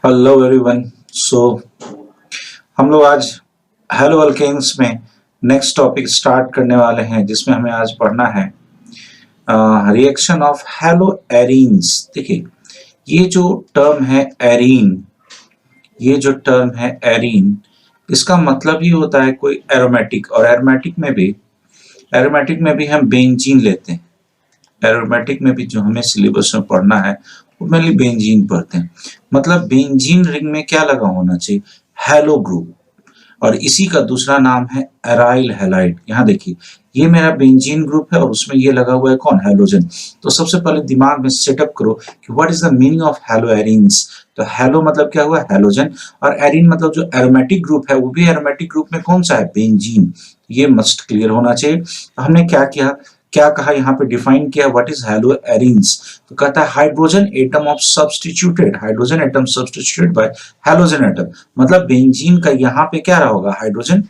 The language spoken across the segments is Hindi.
Hello everyone. सो हम लोग आज हेलो अल्केन्स में नेक्स्ट टॉपिक स्टार्ट करने वाले हैं, जिसमें हमें आज पढ़ना है रिएक्शन ऑफ हेलो एरीन्स। देखिए, ये जो टर्म है एरीन, ये जो टर्म है एरीन, इसका मतलब ही होता है कोई एरोमेटिक। और एरोमेटिक में भी हम बेंजीन लेते हैं। एरोमेटिक में भी जो हमें सिलेबस में पढ़ना है वो मेनली बेंजीन पढ़ते हैं। मतलब बेंजीन रिंग में क्या लगा होना चाहिए? Hello group. और इसी का दूसरा नाम है एराइल हैलाइड। यहाँ देखिए, ये मेरा बेंजीन ग्रुप है और उसमें ये लगा हुआ है कौन? हेलोजन। तो सबसे पहले दिमाग में सेटअप करो कि what is the meaning of hello arenes. तो हेलो मतलब क्या हुआ? हेलोजन। और एरीन मतलब जो एरोमेटिक ग्रुप है वो भी एरोमेटिक ग्रुप में कौन सा है? बेंजीन। ये मस्ट क्लियर होना चाहिए। तो हमने क्या किया, क्या कहा यहाँ पे डिफाइन किया व्हाट इज हेलो एरीन्स। तो कहता है hydrogen atom of substituted, hydrogen atom substituted bye halogen atom. मतलब बेंजीन का यहाँ पे क्या रहा होगा? Hydrogen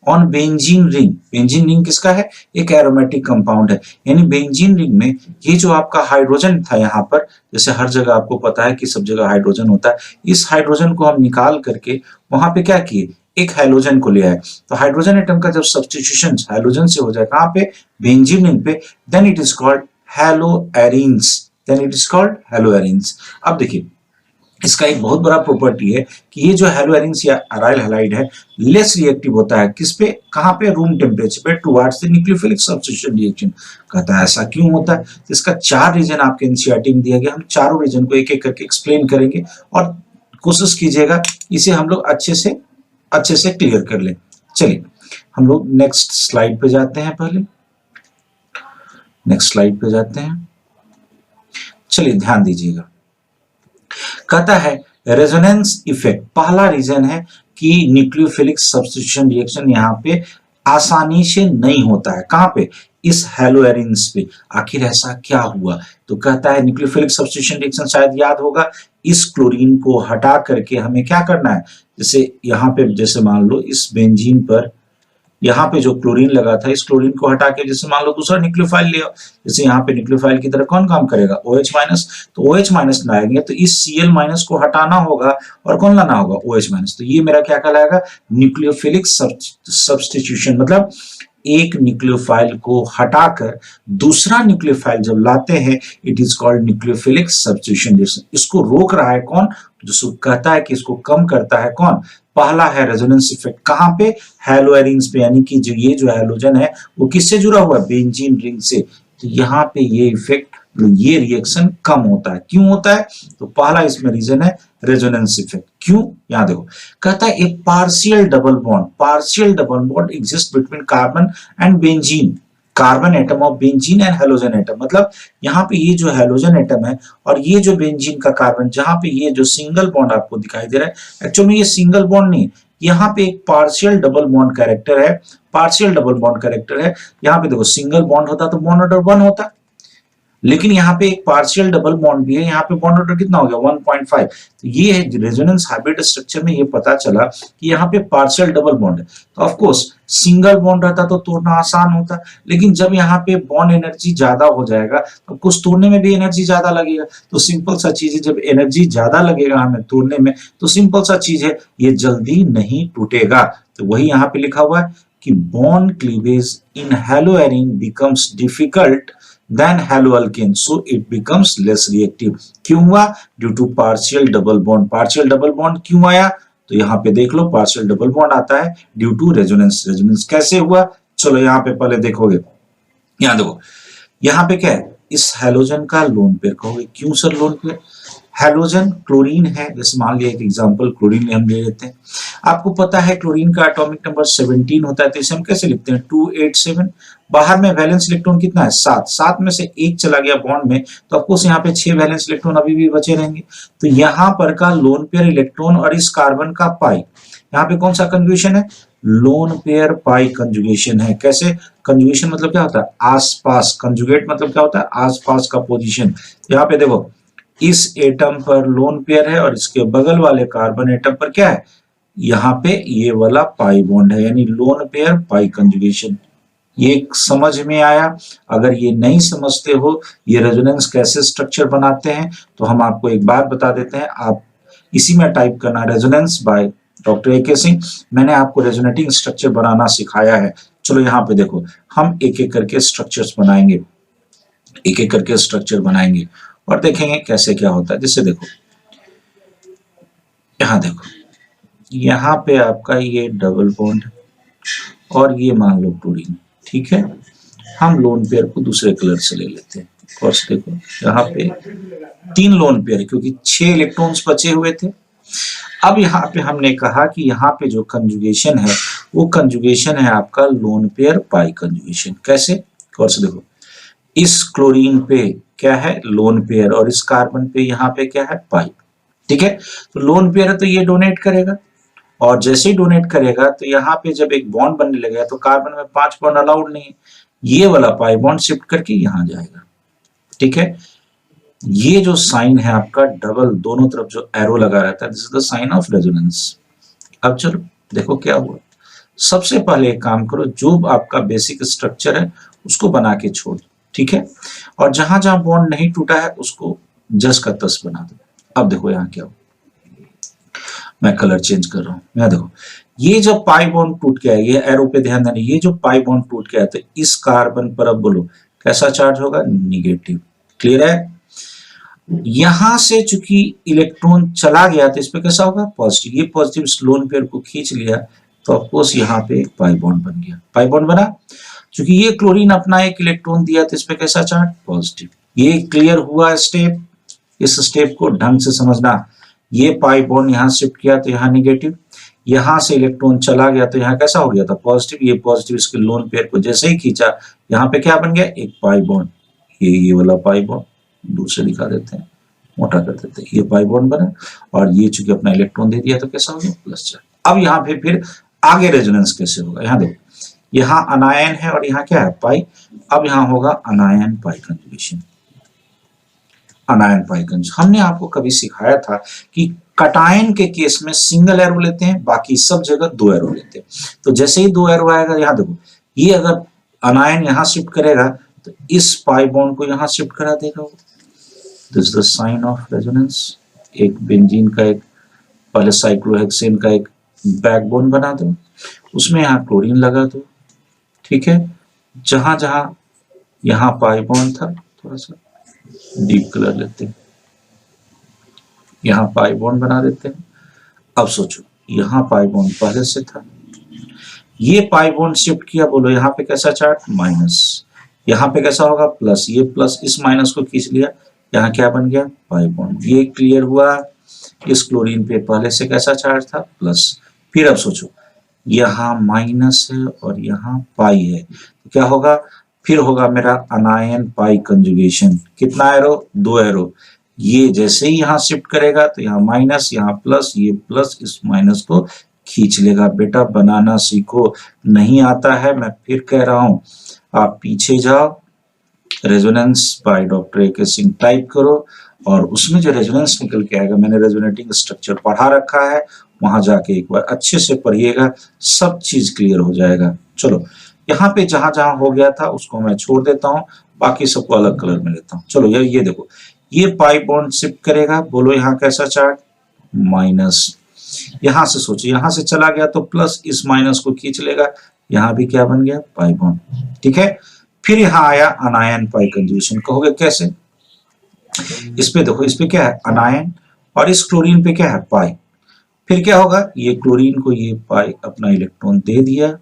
on benzene ring. Benzene ring किसका है? एक एरोमेटिक कंपाउंड है। यानी बेंजीन रिंग में ये जो आपका हाइड्रोजन था यहाँ पर, जैसे हर जगह आपको पता है कि सब जगह हाइड्रोजन होता है, इस हाइड्रोजन को हम निकाल करके वहां पे क्या किए? एक हेलोजन को ले आए। तो हाइड्रोजन एटम का जब सब्स्टिट्यूशन हेलोजन से हो जाए कहाँ पे? बेंजीन रिंग पे, then it is called haloarenes. Then it is called haloarenes. अब देखिए, इसका एक बहुत बड़ा प्रॉपर्टी है कि ये जो हेलो एरीन्स या अराइल हैलाइड है, लेस रिएक्टिव होता है। किस पे? कहाँ पे? रूम टेम्परेचर पे, towards the nucleophilic substitution reaction. कहता है ऐसा क्यों होता है? तो इसका 4 रीजन आपके एनसीईआरटी में दिया गया। हम चारों रीजन को एक एक करके एक्सप्लेन करेंगे और कोशिश कीजिएगा इसे हम लोग अच्छे से क्लियर कर लें। चलिए हम लोग नेक्स्ट स्लाइड पे जाते हैं। चलिए ध्यान दीजिएगा। कहता है रेजोनेंस इफेक्ट। पहला रीजन है कि न्यूक्लियोफिलिक सब्स्टिट्यूशन रिएक्शन यहाँ पे आसानी से नहीं होता है। कहाँ पे? इस हेलो एरीन्स पे। आखिर ऐसा क्या हुआ? तो कहता है न्यूक्लियोफिलिक सब्स्टिट्यूशन रिएक्शन, शायद याद होगा, इस क्लोरीन को हटा करके हमें क्या करना है? जैसे यहाँ पे, जैसे मान लो इस बेंजीन पर यहाँ पे जो क्लोरीन लगा था, इस क्लोरीन को हटा के जैसे मान लो दूसरा न्यूक्लियोफाइल लिया, जैसे यहाँ पे न्यूक्लियोफाइल की तरह कौन काम करेगा? OH minus. तो OH माइनस लाएंगे तो इस Cl माइनस को हटाना होगा और कौन लाना होगा? OH minus. तो ये मेरा क्या कहलाएगा? Nucleophilic substitution. मतलब एक न्यूक्लियोफाइल को हटाकर दूसरा न्यूक्लियोफाइल जब लाते हैं, it is called nucleophilic substitution reaction. इसको रोक रहा है कौन? जो कहता है कि इसको कम करता है कौन? पहला है रेजोनेंस इफेक्ट। कहां पे? हेलो एरीन्स पे। यानी कि जो ये जो हेलोजन है वो किससे जुड़ा हुआ है? बेंजीन रिंग से। तो यहाँ पे ये इफेक्ट, ये रिएक्शन कम होता है। क्यों होता है? तो पहला इसमें रीजन है रेजोनेंस इफेक्ट। क्यों? यहां देखो, कहता है एक partial double bond exist between carbon and benzene, carbon atom of benzene and halogen atom. मतलब यहाँ पे ये जो हेलोजन एटम है और ये जो बेंजीन का कार्बन, जहां पे ये जो सिंगल बॉन्ड आपको दिखाई दे रहा है, एक्चुअली में ये सिंगल बॉन्ड नहीं है, यहाँ पे एक पार्शियल डबल बॉन्ड कैरेक्टर है। यहाँ पे देखो, सिंगल बॉन्ड होता तो बॉन्ड ऑर्डर 1 होता, लेकिन यहाँ पे एक पार्शियल डबल बॉन्ड भी है। यहाँ पे बॉन्ड ऑर्डर कितना हो गया? 1.5। तो ये है रेजोनेंस हाइब्रिड स्ट्रक्चर में ये पता चला कि यहाँ पे पार्शियल डबल बॉन्ड है। तो ऑफ कोर्स सिंगल बॉन्ड रहता तो तोड़ना आसान होता, लेकिन जब यहाँ पे बॉन्ड एनर्जी ज्यादा हो जाएगा तो कुछ तोड़ने में भी एनर्जी ज्यादा लगेगा। तो सिंपल सा चीज है, जब एनर्जी ज्यादा लगेगा हमें तोड़ने में, तो सिंपल सा चीज है, ये जल्दी नहीं टूटेगा। तो वही यहाँ पे लिखा हुआ है कि bond cleavage in haloarene becomes difficult than haloalkane, so it becomes less reactive। क्यों हुआ? Due to partial double bond. Partial double bond क्यों आया? तो यहाँ पे देख लो, पार्शियल डबल बॉन्ड आता है ड्यू टू रेजोनेंस। रेजोनेंस कैसे हुआ? चलो यहाँ पे पहले देखोगे। यहाँ देखो, यहाँ पे क्या है? इस हेलोजन का लोन पेयर। कहोगे क्यों sir lone pair? Halogen chlorine है, जैसे मान लिया एक एग्जांपल क्लोरीन हम ले लेते हैं। आपको पता है क्लोरीन का एटॉमिक नंबर 17 होता है, तो इसे हम कैसे लिखते हैं? 287। बाहर में वैलेंस इलेक्ट्रॉन कितना है? 7। 7 में से एक चला गया बॉन्ड में, तो ऑफकोर्स यहाँ पे 6 वैलेंस इलेक्ट्रॉन अभी भी बचे रहेंगे। तो यहाँ पर का लोन पेयर इलेक्ट्रॉन और इस कार्बन का पाई, यहाँ पे कौन सा कंजुगेशन है? लोन पेयर पाई कंजुगेशन है। कैसे कंजुगेशन? मतलब क्या होता है? आसपास। कंजुगेट मतलब क्या होता है? आसपास का पोजीशन। यहाँ पे देखो, इस एटम पर लोन पेयर है और इसके बगल वाले कार्बन एटम पर क्या है? यहाँ पे ये वाला पाई बॉन्ड है, यानी लोन पेयर पाई कंजुगेशन। ये समझ में आया? अगर ये नहीं समझते हो ये रेजोनेंस कैसे स्ट्रक्चर बनाते हैं, तो हम आपको एक बात बता देते हैं। आप इसी में टाइप करना resonance by doctor AK. Singh. मैंने आपको रेजोनेटिंग स्ट्रक्चर बनाना सिखाया है। चलो यहाँ पे देखो, हम एक एक करके स्ट्रक्चर्स बनाएंगे, एक एक करके स्ट्रक्चर बनाएंगे और देखेंगे कैसे क्या होता है। जैसे देखो, यहाँ देखो, यहाँ पे आपका ये डबल बॉन्ड और ये मान लो क्लोरीन, ठीक है। हम लोन पेयर को दूसरे कलर से ले लेते हैं। कोर्स देखो, यहाँ पे 3 लोन पेयर क्योंकि 6 इलेक्ट्रॉन्स बचे हुए थे। अब यहाँ पे हमने कहा कि यहाँ पे जो कंजुगेशन है वो कंजुगेशन है आपका लोन पेयर पाई कंजुगेशन। कैसे? कोर्स देखो, इस क्लोरीन पे क्या है? लोन पेयर, और इस कार्बन पे यहाँ पे क्या है? पाई, ठीक है। तो लोन पेयर है तो ये डोनेट करेगा, और जैसे ही डोनेट करेगा तो यहाँ पे जब एक बॉन्ड बनने लगेगा तो कार्बन में 5 बॉन्ड अलाउड नहीं है, ये वाला पाई बॉन्ड शिफ्ट करके यहाँ जाएगा, ठीक है। ये जो साइन है आपका डबल, दोनों तरफ जो एरो लगा रहता है, this is the sign of resonance. अब चलो देखो क्या हुआ। सबसे पहले एक काम करो, जो आपका बेसिक स्ट्रक्चर है उसको बना के छोड़ दो, ठीक है। और जहां जहां बॉन्ड नहीं टूटा है उसको जस का तस बना दो। अब देखो यहाँ क्या हो, मैं कलर चेंज कर रहा हूं। यहाँ देखो, ये जब पाई बॉन्ड टूट गया, ये एरो पे ध्यान देना, ये जो पाई बॉन्ड टूट गया तो इस कार्बन पर अब बोलो कैसा चार्ज होगा? निगेटिव। क्लियर है? यहां से चूंकि इलेक्ट्रॉन चला गया तो इस पे कैसा होगा? पॉजिटिव। ये पॉजिटिव लोन पेयर को खींच लिया तो ऑफकोर्स यहाँ पे एक पाई बॉन्ड बन गया। पाई बॉन्ड बना, चूंकि ये क्लोरीन अपना एक इलेक्ट्रॉन दिया तो इस पे कैसा चार्ज? पॉजिटिव। ये क्लियर हुआ स्टेप। इस स्टेप को ढंग से समझना। ये पाई बॉन्ड यहाँ शिफ्ट किया तो यहाँ निगेटिव, यहाँ से इलेक्ट्रॉन चला गया तो यहाँ कैसा हो गया था? पॉजिटिव। ये पॉजिटिव इसके लोन पेयर को जैसे ही खींचा, यहाँ पे क्या बन गया? एक पाई बॉन्ड। ये वाला पाई बॉन्ड दूर से दिखा देते हैं, मोटा कर देते हैं, ये पाई बॉन्ड बना, और ये चूंकि अपना इलेक्ट्रॉन दे दिया तो कैसा हो गया? Plus charge. अब यहाँ पे फिर आगे रेजोनेंस कैसे होगा? यहाँ देखो, यहाँ अनायन है और यहाँ क्या है? पाई। अब यहाँ होगा अनायन पाई कंजुगेशन। अनायन पाई कंजुगेशन हमने आपको कभी सिखाया था कि कटायन के केस में सिंगल एरो लेते हैं, बाकी सब जगह 2 एरो लेते हैं। तो जैसे ही 2 एरो आएगा, यहाँ देखो, ये अगर अनायन यहाँ शिफ्ट करेगा तो इस पाई बॉन्ड को यहाँ शिफ्ट करा देगा। This is the sign of resonance. एक बेंजीन का, एक पहले साइक्लोहेक्सेन का एक बैकबोन बना दो, उसमें यहाँ क्लोरीन लगा दो, ठीक है। जहां जहां यहाँ पाई बॉन्ड था, थोड़ा सा डीप कलर लेते हैं, यहाँ पाई बॉन्ड बना देते हैं। अब सोचो, यहाँ पाई बॉन्ड पहले से था, ये पाई बॉन्ड शिफ्ट किया, बोलो यहाँ पे कैसा चार्ज? माइनस। यहाँ पे कैसा होगा? प्लस। ये प्लस इस माइनस को खींच लिया, यहाँ क्या बन गया? Pi bond. ये क्लियर हुआ। इस क्लोरीन पे पहले से कैसा चार्ज था? प्लस। फिर अब सोचो, यहाँ माइनस है और यहाँ पाई है, तो क्या होगा? फिर होगा मेरा अनायन पाई कंजुगेशन। कितना एरो? 2 एरो। ये जैसे ही यहाँ शिफ्ट करेगा तो यहाँ माइनस, यहाँ प्लस, ये प्लस इस माइनस को खींच लेगा। बेटा बनाना सीखो, नहीं आता है मैं फिर कह रहा हूं, आप पीछे जाओ, resonance by doctor AK. Singh type करो, और उसमें जो रेजोनेंस निकल के आएगा, मैंने रेजोनेटिंग स्ट्रक्चर पढ़ा रखा है, वहां जाके एक बार अच्छे से पढ़िएगा, सब चीज क्लियर हो जाएगा। चलो, यहाँ पे जहां जहां हो गया था उसको मैं छोड़ देता हूँ, बाकी सबको अलग कलर में लेता हूँ। चलो ये देखो, ये पाई बॉन्ड शिफ्ट करेगा, बोलो यहाँ कैसा चार्ज? माइनस। यहां से सोचो, यहां से चला गया तो प्लस, इस माइनस को खींच लेगा, यहाँ भी क्या बन गया? पाई बॉन्ड, ठीक है। फिर यहाँ आया अनायन पाई कंजुगेशन। कहोगे कैसे? इस पे देखो, इस पे क्या है? अनायन, और इस क्लोरीन पे क्या है? पाई। फिर क्या होगा? ये क्लोरीन को ये पाई अपना इलेक्ट्रॉन दे दिया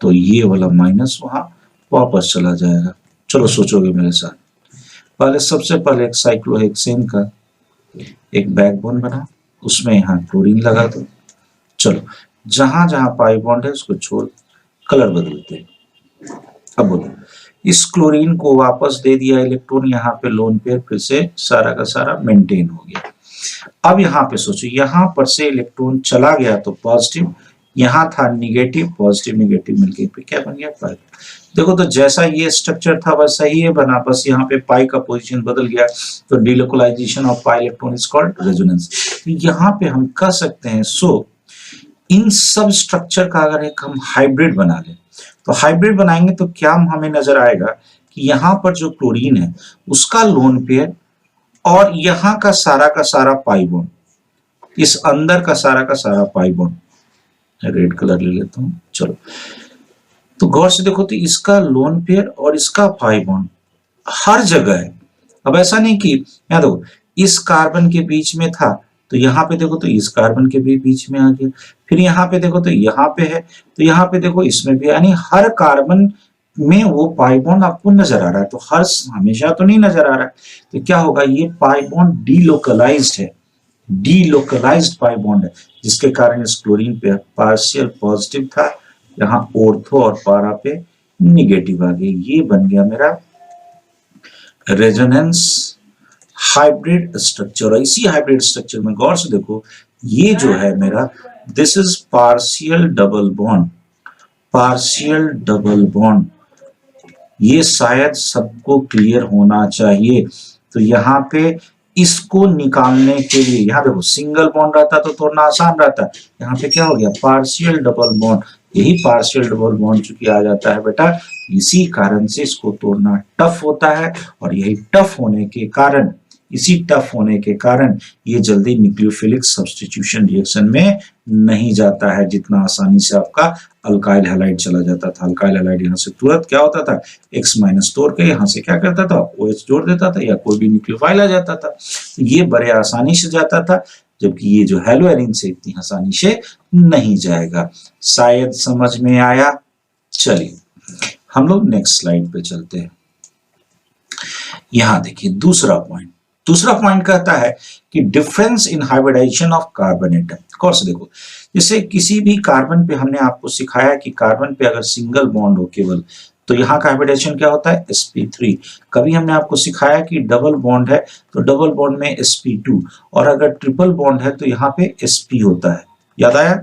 तो ये वाला माइनस वहां वापस चला जाएगा। चलो सोचोगे मेरे साथ। पहले सबसे पहले एक साइक्लोहेक्सेन का एक बैकबोन बना, उसमें यहाँ क्लोरीन लगा दो। चलो, जहां जहां पाई बॉन्ड है उसको छोड़, कलर बदलते हैं। अब बोलो, इस क्लोरीन को वापस दे दिया इलेक्ट्रॉन, यहाँ पे लोन पेयर फिर से सारा का सारा मेंटेन हो गया। अब यहाँ पे सोचो, यहाँ पर से इलेक्ट्रॉन चला गया तो पॉजिटिव, यहाँ था निगेटिव, पॉजिटिव निगेटिव मिलके पे क्या बन गया? पाई। देखो, तो जैसा ये स्ट्रक्चर था वैसा ही ये बना, बस यहाँ पे पाई का पोजीशन बदल गया, तो delocalisation of pi electron is called resonance. तो यहाँ पे हम कह सकते हैं, सो इन सब स्ट्रक्चर का अगर एक हम हाइब्रिड बना लें, तो हाइब्रिड बनाएंगे तो क्या हमें नजर आएगा कि यहाँ पर जो क्लोरीन है उसका लोन पेयर और यहाँ का सारा पाई बॉन्ड, इस अंदर का सारा पाई बॉन्ड, रेड कलर ले लेता हूं, चलो। तो गौर से देखो तो इसका लोन पेयर और इसका पाई बॉन्ड हर जगह है। अब ऐसा नहीं कि यहाँ देखो इस कार्बन के बीच में था, तो यहाँ पे देखो तो इस कार्बन के भी बीच में आ गया, फिर यहाँ पे देखो तो यहाँ पे है, तो यहाँ पे देखो इसमें भी, यानी हर कार्बन में वो पाई बॉन्ड आपको नजर आ रहा है। तो हर हमेशा तो नहीं नजर आ रहा है, तो क्या होगा, ये पाई बॉन्ड डीलोकलाइज्ड है, डीलोकलाइज्ड पाई बॉन्ड है, जिसके कारण इस क्लोरीन पे पार्शियल पॉजिटिव था, यहाँ ऑर्थो और पारा पे निगेटिव आ गया। ये बन गया मेरा रेजोनेंस हाइब्रिड स्ट्रक्चर। और इसी हाइब्रिड स्ट्रक्चर में गौर से देखो, ये जो है मेरा, this is partial double bond, partial double bond, ये शायद सबको क्लियर होना चाहिए। तो यहाँ पे इसको निकालने के लिए, यहाँ देखो सिंगल बॉन्ड रहता तो तोड़ना आसान रहता, यहाँ पे क्या हो गया, पार्शियल डबल बॉन्ड। यही पार्शियल डबल बॉन्ड चूंकि आ जाता है बेटा, इसी कारण से इसको तोड़ना टफ होता है, और यही टफ होने के कारण, इसी टफ होने के कारण ये जल्दी न्यूक्लियोफिलिक सब्स्टिट्यूशन रिएक्शन में नहीं जाता है, जितना आसानी से आपका अल्काइल हैलाइड चला जाता था। अल्काइल हैलाइड यहाँ से तुरंत क्या होता था, X माइनस तोड़ के यहाँ से क्या करता था, OH जोड़ देता था, या कोई भी न्यूक्लियोफाइल आ जाता था, तो ये बड़े आसानी से जाता था, जबकि ये जो हैलो एरिन से इतनी आसानी से नहीं जाएगा। शायद समझ में आया। चलिए हम लोग नेक्स्ट स्लाइड पे चलते हैं। यहां देखिए दूसरा पॉइंट, दूसरा पॉइंट कहता है कि difference in hybridisation of carbon atom. कौन से देखो, जैसे किसी भी कार्बन पे हमने आपको सिखाया कि कार्बन पे अगर सिंगल बॉन्ड हो केवल, तो यहाँ का हाइब्रिडाइजेशन क्या होता है, sp3। कभी हमने आपको सिखाया कि डबल बॉन्ड है तो डबल बॉन्ड में sp2, और अगर ट्रिपल बॉन्ड है तो यहाँ पे sp होता है, याद आया।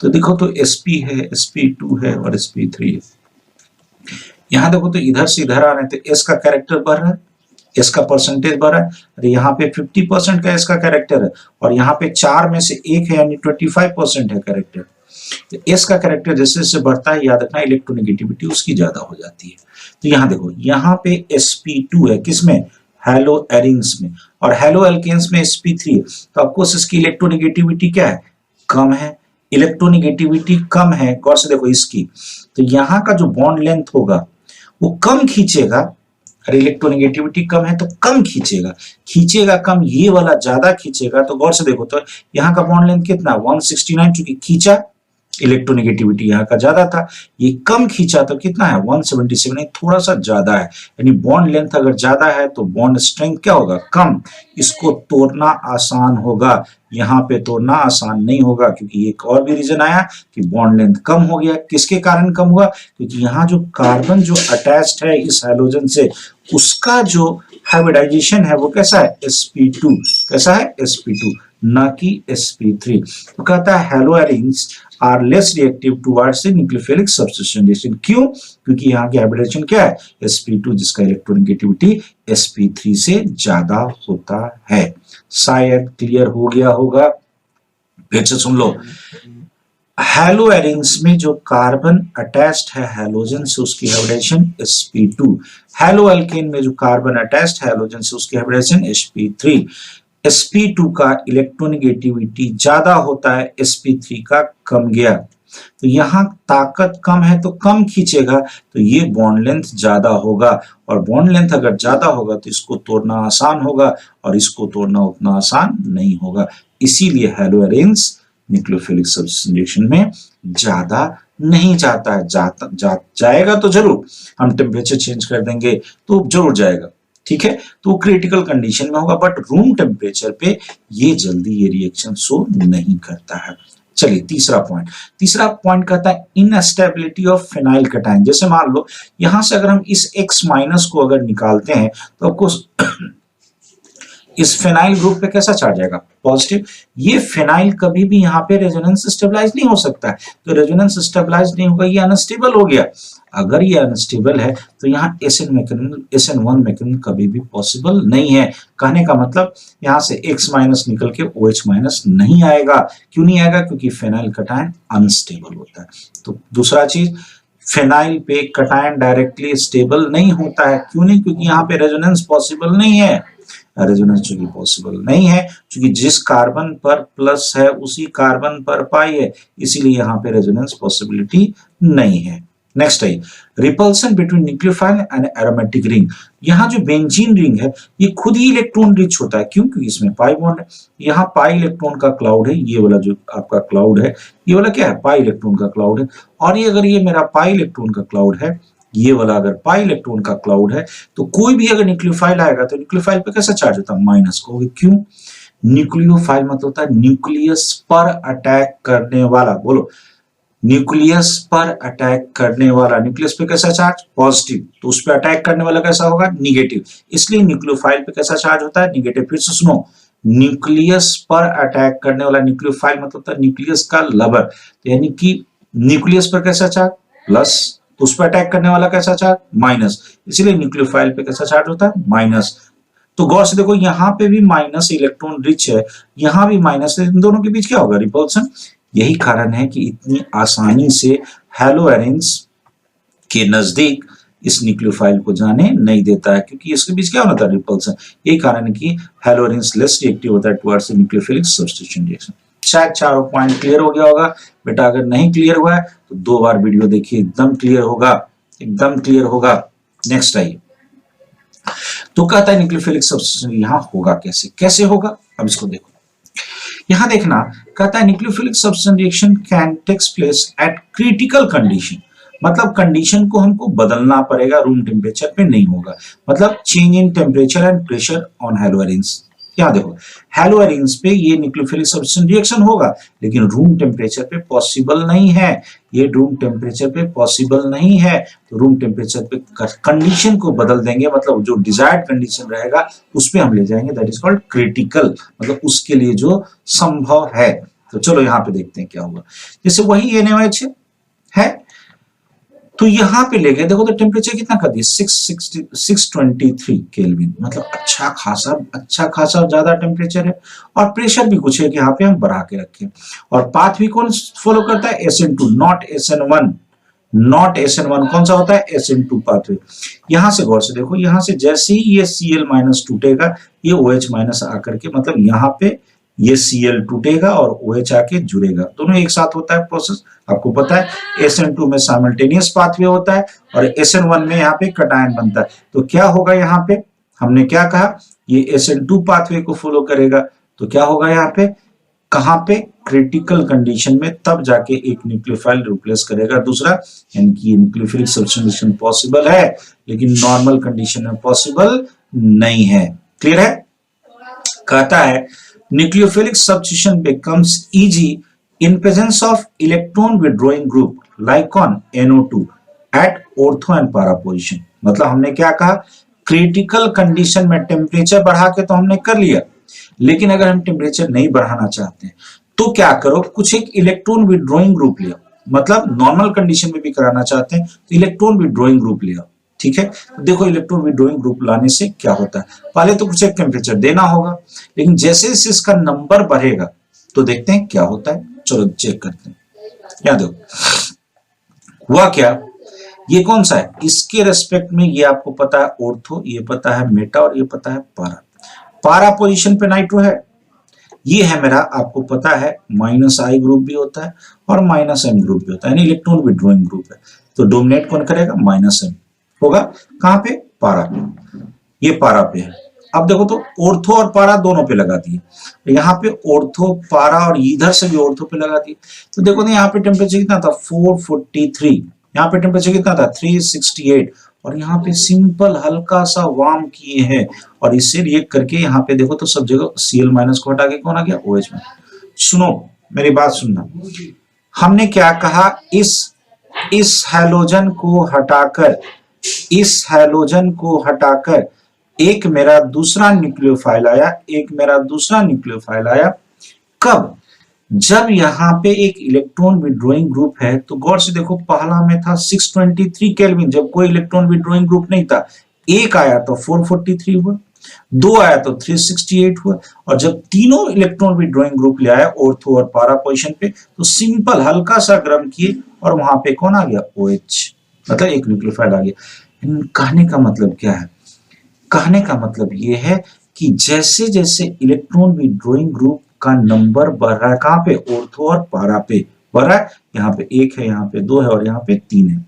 तो देखो तो sp है, sp2 है और sp3 है। यहाँ देखो तो इधर से इधर आ रहे हैं, तो s का कैरेक्टर बढ़ रहा है, s का परसेंटेज बढ़ रहा है, अरे यहाँ पे 50% का s का कैरेक्टर है, और यहाँ पे 4 में से 1 है, यानी 25% है कैरेक्टर। S का कैरेक्टर जैसे जैसे बढ़ता है, याद रखना इलेक्ट्रोनेगेटिविटी उसकी ज्यादा हो जाती है। तो यहाँ देखो, यहाँ पे sp2 है, किसमें, हैलो एरिन्स में, और हैलो एल्केन्स में sp3 है, तो आपको इसकी इलेक्ट्रोनेगेटिविटी क्या है, कम है, इलेक्ट्रोनेगेटिविटी कम है। गौर से देखो इसकी, तो यहाँ का जो बॉन्ड लेंथ होगा वो कम खींचेगा, अरे इलेक्ट्रोनेगेटिविटी कम है तो कम खींचेगा, खींचेगा कम, ये वाला ज्यादा खींचेगा। तो गौर से देखो, तो यहाँ का बॉन्ड लेंथ कितना, 169, चूंकि खींचा, इलेक्ट्रोनेगेटिविटी यहाँ का ज्यादा था, ये कम खींचा तो कितना है, 177, थोड़ा सा ज्यादा है, यानी बॉन्ड लेंथ अगर ज्यादा है तो बॉन्ड स्ट्रेंथ क्या होगा, कम, इसको तोड़ना आसान होगा। यहाँ पे तोड़ना आसान नहीं होगा, क्योंकि एक और भी रीजन आया कि बॉन्ड लेंथ कम हो गया। किसके कारण कम हुआ, क्योंकि यहाँ जो कार्बन जो अटैच्ड है इस हैलोजन से, उसका जो हाइब्रिडाइजेशन है वो कैसा है, sp2, कैसा है, sp2, ना कि sp3। तो कहता है haloarenes are less reactive towards nucleophilic substitution reaction. क्यों, क्योंकि यहाँ की हाइब्रिडाइजेशन क्या है, sp2, जिसका इलेक्ट्रोनेगेटिविटी sp3 से ज्यादा होता है। शायद क्लियर हो गया होगा। फिर से सुन लो, हैलो एरिन्स में जो कार्बन अटैच्ड है हैलोजन से, उसकी हाइब्रिडाइजेशन sp2। हैलो एल्केन में जो कार्बन अटैच्ड है हैलोजन से, उसकी हाइब्रिडाइजेशन sp3। sp2 का इलेक्ट्रोनेगेटिविटी ज्यादा होता है, sp3 का कम गया। तो यहाँ ताकत कम है तो कम खींचेगा, तो ये बॉन्ड लेंथ ज्यादा होगा, और बॉन्ड लेंथ अगर ज्यादा होगा तो इसको तोड़ना आसान होगा, और इसको तोड़ना उतना आसान नहीं होगा। इसीलिए hello arenes nucleophilic substitution reaction में ज्यादा नहीं जाता है, जाएगा तो जरूर, हम टेम्परेचर चेंज कर देंगे तो जरूर जाएगा, ठीक है, तो क्रिटिकल कंडीशन में होगा, बट रूम टेम्परेचर पे ये जल्दी ये रिएक्शन शो नहीं करता है। चलिए तीसरा पॉइंट कहता है इनस्टेबिलिटी ऑफ फिनाइल कटायन। जैसे मान लो यहां से अगर हम इस X माइनस को अगर निकालते हैं तो आपको इस फिनाइल ग्रुप पे कैसा चार्ज आएगा, पॉजिटिव। ये फिनाइल कभी भी यहाँ पे रेजोनेंस स्टेबलाइज नहीं हो सकता है, तो रेजोनेंस स्टेबलाइज नहीं होगा, ये अनस्टेबल हो गया। अगर ये अनस्टेबल है तो यहाँ SN1 मैकेनिज्म कभी भी पॉसिबल नहीं है। कहने का मतलब यहाँ से X माइनस निकल के OH माइनस नहीं आएगा। क्यों नहीं आएगा, क्योंकि फिनाइल कटायन अनस्टेबल होता है। तो दूसरा चीज, फिनाइल पे कटायन डायरेक्टली स्टेबल नहीं होता है। क्यों नहीं, क्योंकि यहाँ पे रेजोनेंस पॉसिबल नहीं है। रेजोनेंस चूंकि पॉसिबल नहीं है, क्योंकि जिस कार्बन पर प्लस है उसी कार्बन पर पाई है, इसीलिए यहाँ पे रेजोनेंस पॉसिबिलिटी नहीं है। नेक्स्ट है repulsion between nucleophile and aromatic ring. यहाँ जो बेंजीन रिंग है ये खुद ही इलेक्ट्रॉन रिच होता है, क्यों? क्योंकि इसमें पाई बॉन्ड है। यहाँ पाई इलेक्ट्रॉन का क्लाउड है, ये वाला जो आपका क्लाउड है, ये वाला क्या है? पाई इलेक्ट्रॉन का क्लाउड है। और ये अगर ये मेरा पाई इलेक्ट्रॉन का क्लाउड है, ये वाला अगर पाई इलेक्ट्रॉन का क्लाउड है, तो कोई भी अगर न्यूक्लियोफाइल आएगा तो न्यूक्लियोफाइल पे कैसा चार्ज होता है? माइनस को। क्यों? न्यूक्लियोफाइल मतलब होता है न्यूक्लियस पर अटैक करने वाला। बोलो, न्यूक्लियस पर अटैक करने वाला। न्यूक्लियस पे कैसा चार्ज? पॉजिटिव। तो उस पर अटैक करने वाला कैसा होगा? निगेटिव। इसलिए न्यूक्लियोफाइल पे कैसा चार्ज होता है? निगेटिव। फिर से सुनो, न्यूक्लियस पर अटैक करने वाला न्यूक्लियोफाइल मतलब होता है न्यूक्लियस का लवर, यानी कि न्यूक्लियस पर कैसा चार्ज? प्लस। तो उस पर अटैक करने वाला कैसा चार्ज? माइनस। इसीलिए न्यूक्लियोफाइल पे कैसा चार्ज होता है? माइनस। तो गौर से देखो, यहाँ पे भी माइनस, इलेक्ट्रॉन रिच है, यहाँ भी माइनस है, इन दोनों के बीच क्या होगा? रिपल्सन। यही कारण है कि इतनी आसानी से हैलोएरिन्स के नजदीक इस न्यूक्लियोफाइल को जाने नहीं देता है, क्योंकि इसके बीच क्या होता है? रिपल्सन। यही कारण है कि हैलोएरिन्स लेस रिएक्टिव होता है टुवर्ड्स न्यूक्लियोफिलिक सब्स्टिट्यूशन रिएक्शन। शायद चारों पॉइंट क्लियर हो गया होगा। बेटा अगर नहीं क्लियर हुआ है तो 2 बार वीडियो देखिए, एकदम क्लियर होगा, एकदम क्लियर होगा। नेक्स्ट आइए, तो कहता है न्यूक्लियोफिलिक सब्स्टिट्यूशन यहाँ होगा कैसे? कैसे होगा? अब इसको देखो, यहां देखना, कहता है nucleophilic substitution reaction can takes place at critical condition. मतलब कंडीशन को हमको बदलना पड़ेगा, रूम टेम्परेचर पे नहीं होगा। मतलब change in temperature and pressure on haloarenes. यहाँ देखो, हैलोएरिन्स पे ये न्यूक्लियोफिलिक सब्स्टिट्यूशन रिएक्शन होगा, लेकिन रूम टेम्परेचर पे पॉसिबल नहीं है। ये रूम टेम्परेचर पे पॉसिबल नहीं है, तो रूम टेम्परेचर पे कंडीशन को बदल देंगे, मतलब जो डिजायर्ड कंडीशन रहेगा उस पे हम ले जाएंगे, दैट इज कॉल्ड क्रिटिकल, मतलब उसके लिए जो संभव है। तो चलो यहाँ पे देखते हैं क्या होगा। जैसे वही NaOH है, तो यहाँ पे ले गए, देखो तो टेम्परेचर कितना कर दिया? 623 केल्विन, मतलब अच्छा खासा ज्यादा टेम्परेचर है। और प्रेशर भी कुछ है कि यहाँ पे हम बढ़ा के रखें। और पाथ भी कौन फॉलो करता है? SN2, not SN1। Not SN1 कौन सा होता है? SN2 pathway. यहां से गौर से देखो, यहां से जैसे ही ये Cl- टूटेगा, ये OH- आकर के, मतलब यहाँ पे ये Cl टूटेगा और OH आके जुड़ेगा, दोनों एक साथ होता है प्रोसेस। आपको पता है SN2 में साइमल्टेनियस पाथवे होता है और SN1 में यहाँ पे कटायन बनता है। तो क्या होगा यहाँ पे? हमने क्या कहा? ये SN2 पाथवे को फॉलो करेगा। तो क्या होगा यहाँ पे? कहां पे? क्रिटिकल कंडीशन में, तब जाके एक न्यूक्लियोफाइल रिप्लेस करेगा दूसरा, यानी कि ये न्यूक्लियोफिलिक सब्स्टिट्यूशन पॉसिबल है, लेकिन नॉर्मल कंडीशन में पॉसिबल नहीं है। क्लियर है? कहता है nucleophilic substitution becomes easy in presence of electron withdrawing group like on NO2 at ortho and para position। मतलब हमने क्या कहा? क्रिटिकल कंडीशन में टेम्परेचर बढ़ा के तो हमने कर लिया, लेकिन अगर हम टेम्परेचर नहीं बढ़ाना चाहते हैं तो क्या करो? कुछ एक इलेक्ट्रॉन विड्रॉइंग ग्रुप लिया, मतलब नॉर्मल कंडीशन में भी कराना चाहते हैं तो इलेक्ट्रॉन विड्रॉइंग ग्रुप लिया। ठीक है, तो देखो इलेक्ट्रॉन विड्रॉइंग ग्रुप लाने से क्या होता है? पहले तो कुछ एक टेम्परेचर देना होगा, लेकिन जैसे जैसे इसका नंबर बढ़ेगा तो देखते हैं क्या होता है। चलो चेक करते हैं। यहाँ देखो हुआ क्या, ये कौन सा है? इसके रेस्पेक्ट में ये आपको पता है ऑर्थो, ये पता है मेटा और ये पता है पारा। पारा पोजीशन पे नाइट्रो है, ये है मेरा, आपको पता है -I ग्रुप भी होता है और -M ग्रुप भी होता है, यानी इलेक्ट्रॉन विड्रॉइंग ग्रुप है। तो डोमिनेट कौन करेगा? -M होगा। कहां पे? पारा पे। ये पारा पे है। अब देखो तो ऑर्थो और पारा दोनों पे लगा दिए, तो यहाँ पे ऑर्थो पारा और इधर से भी ऑर्थो पे लगा दिए। तो देखो ना, यहाँ पे टेम्परेचर कितना था? 443। यहाँ पे टेम्परेचर कितना था? 368। और यहाँ पे सिंपल हल्का सा वार्म किए हैं और इससे रिएक्ट करके यहाँ पे देखो तो सब जगह Cl- को हटा के कौन आ गया? OH में। सुनो मेरी बात सुनना, हमने क्या कहा? इस हैलोजन को हटाकर, इस हैलोजन को हटाकर एक मेरा दूसरा न्यूक्लियोफाइल आया, एक मेरा दूसरा न्यूक्लियोफाइल आया। कब? जब यहाँ पे एक इलेक्ट्रॉन विड्रॉइंग ग्रुप है। तो गौर से देखो, पहला में था 623 केल्विन, जब कोई इलेक्ट्रॉन विड्रॉइंग ग्रुप नहीं था। एक आया तो 443 हुआ, 2 आया तो 368 हुआ, और जब तीनों इलेक्ट्रॉन विड्रॉइंग ग्रुप ले आया ऑर्थो और पारा पोजीशन पे, तो सिंपल हल्का सा गर्म किए और वहां पे कौन आ गया? OH, मतलब एक न्यूक्लियोफाइल आ गया। कहने का मतलब क्या है? कहने का मतलब ये है कि जैसे जैसे इलेक्ट्रॉन विड्रॉइंग ग्रुप का नंबर बढ़ रहा है, कहाँ पे, ऑर्थो और पारा पे बढ़ रहा है, यहाँ पे 1 है, यहाँ पे 2 है और यहाँ पे 3 है।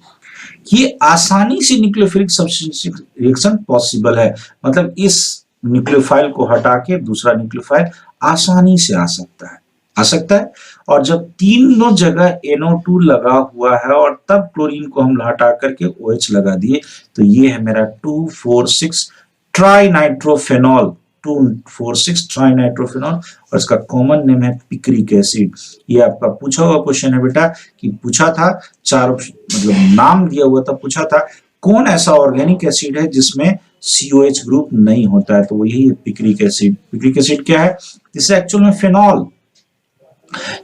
ये आसानी से न्यूक्लियोफिलिक सब्स्टिट्यूशन रिएक्शन पॉसिबल है, मतलब इस न्यूक्लियोफाइल को हटा के दूसरा न्यूक्लियोफाइल आसानी से आ सकता है, आ सकता है। और जब तीनों जगह NO2 लगा हुआ है और तब क्लोरीन को हम हटा करके OH लगा दिए, तो ये है मेरा 2,4,6 ट्राइनाइट्रोफेनॉल, 2,4,6 ट्राइनाइट्रोफेनॉल, और इसका कॉमन नेम है पिक्रिक एसिड। ये आपका पूछा हुआ क्वेश्चन है बेटा, कि पूछा था चार मतलब नाम दिया हुआ था, पूछा था कौन ऐसा ऑर्गेनिक एसिड है जिसमें COH ग्रुप नहीं होता है, तो वो यही है पिक्रिक एसिड। पिक्रिक एसिड क्या है, दिस एक्चुअल में फेनॉल,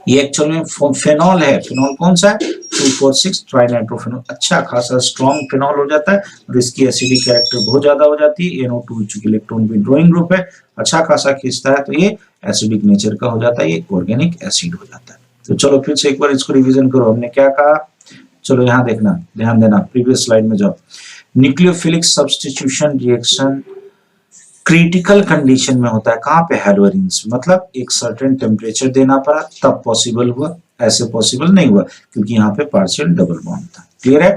ये एक्चुअल में फेनॉल है। फेनॉल कौन सा है, 2,4,6 ट्राइनाइट्रोफेनॉल, अच्छा खासा स्ट्रॉन्ग फेनॉल हो जाता है और इसकी एसिडिक कैरेक्टर बहुत ज्यादा हो जाती है। NO2 चूंकि इलेक्ट्रॉन विड्रॉइंग ग्रुप है, अच्छा खासा खींचता है, तो ये एसिडिक नेचर का हो जाता है, ये ऑर्गेनिक एसिड हो जाता है। तो चलो फिर से एक बार इसको रिवीजन करो, हमने क्या कहा, चलो यहाँ देखना, ध्यान देना, प्रीवियस स्लाइड में जाओ। Nucleophilic substitution reaction critical condition में होता है, कहाँ पे, हैलोजेंस, मतलब एक सर्टेन टेम्परेचर देना पड़ा तब पॉसिबल हुआ, ऐसे पॉसिबल नहीं हुआ क्योंकि यहाँ पे पार्शियल डबल बॉन्ड था। क्लियर है,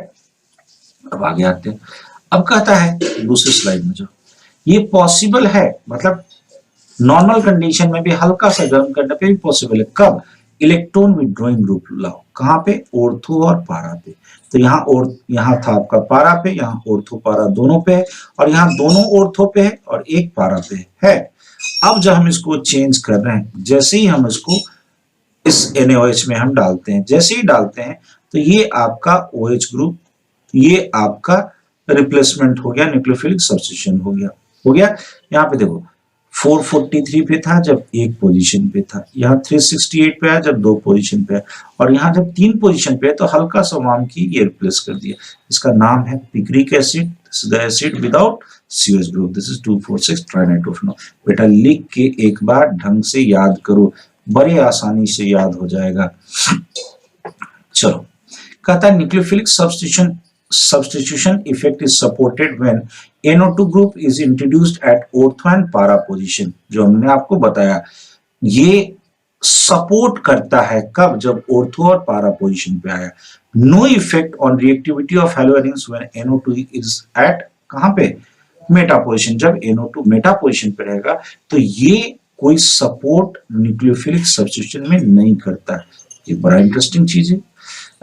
अब आगे आते हैं। अब कहता है दूसरी स्लाइड में जो ये पॉसिबल है, मतलब नॉर्मल कंडीशन में भी हल्का सा गर्म करने पे भी पॉसिबल है, कब, इलेक्ट्रॉन विड्रॉइंग ग्रुप लाओ, कहाँ पे, ऑर्थो और पारा पे। तो यहाँ था आपका पारा पे, यहाँ ऑर्थो पारा दोनों पे है, और यहाँ दोनों ऑर्थो पे है और एक पारा पे है। अब जब हम इसको चेंज कर रहे हैं, जैसे ही हम इसको इस NaOH में हम डालते हैं, जैसे ही डालते हैं तो ये आपका OH ग्रुप, ये आपका रिप्लेसमेंट हो गया, न्यूक्लियोफिलिक सब्स्टिट्यूशन हो गया, हो गया। यहाँ पे देखो 443 पे था जब एक पोजीशन पे था, यहाँ 368 पे है जब दो पोजीशन पे है, और यहाँ जब 3 पोजीशन पे है तो हल्का सा वार्म की ये रिप्लेस कर दिया। इसका नाम है picric acid, this is the acid without COH group, this is 2,4,6 ट्राइनाइट्रोफेनॉल। बेटा लिख के एक बार ढंग से याद करो, बड़े आसानी से याद हो जाएगा। चलो, कहता है nucleophilic substitution effect is supported when NO2 group is introduced at ortho and para position, जो हमने आपको बताया, ये सपोर्ट करता है कब, जब ऑर्थो और पारा पोजीशन पे आया। No effect on reactivity of halogens when NO2 is at, कहां पे, मेटा पोजीशन। जब NO2 मेटा पोजीशन पे रहेगा तो ये कोई सपोर्ट न्यूक्लियोफिलिक सब्स्टिट्यूशन में नहीं करता। ये बड़ा इंटरेस्टिंग चीज है,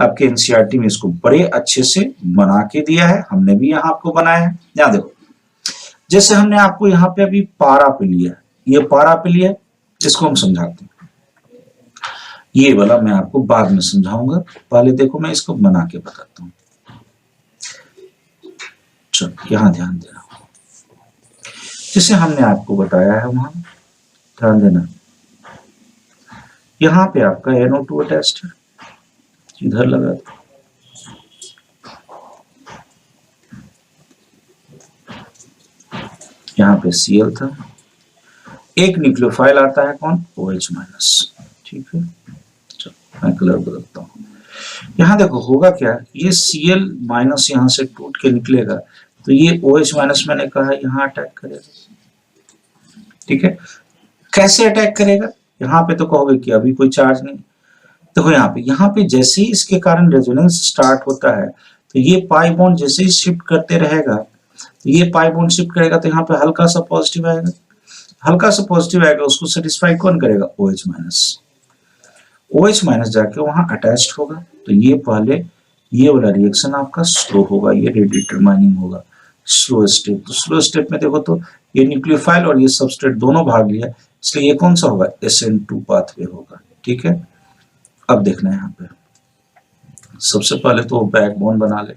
आपके NCERT में इसको बड़े अच्छे से बना के दिया है, हमने भी यहाँ आपको बनाया है। यहाँ देखो, जैसे हमने आपको यहाँ पे अभी पारा पे लिया, ये पारा पे लिया, इसको हम समझाते हैं, ये वाला मैं आपको बाद में समझाऊंगा, पहले देखो मैं इसको बना के बताता हूँ। चलो यहाँ ध्यान देना, जैसे हमने आपको बताया है वहां, ध्यान देना, यहाँ पे आपका NO2 अटैच्ड है, इधर लगा दो, यहाँ पे Cl था, एक न्यूक्लियोफाइल आता है कौन, OH माइनस, ठीक है। चलो मैं कलर बदलता हूँ, यहाँ देखो होगा क्या, ये Cl माइनस यहाँ से टूट के निकलेगा, तो ये OH माइनस मैंने कहा यहाँ अटैक करेगा, ठीक है। कैसे अटैक करेगा, यहाँ पे तो कहोगे कि अभी कोई चार्ज नहीं, देखो यहाँ पे जैसे ही इसके कारण रेजोनेंस स्टार्ट होता है तो ये पाई बॉन्ड जैसे ही शिफ्ट करते रहेगा, तो ये पाई बॉन्ड शिफ्ट करेगा तो यहाँ पे हल्का सा पॉजिटिव आएगा, हल्का सा पॉजिटिव आएगा, उसको सेटिस्फाई कौन करेगा, OH माइनस। OH माइनस जाके वहां अटैच्ड होगा, तो ये पहले ये वाला रिएक्शन आपका स्लो होगा, ये डिटरमाइनिंग होगा, स्लो स्टेप। तो स्लो स्टेप में देखो तो ये न्यूक्लियोफाइल और ये सबस्ट्रेट दोनों भाग लिया, इसलिए ये कौन सा होगा, SN2 पाथवे होगा, ठीक है। अब देखना है यहाँ पे, सबसे पहले तो बैकबोन बना ले,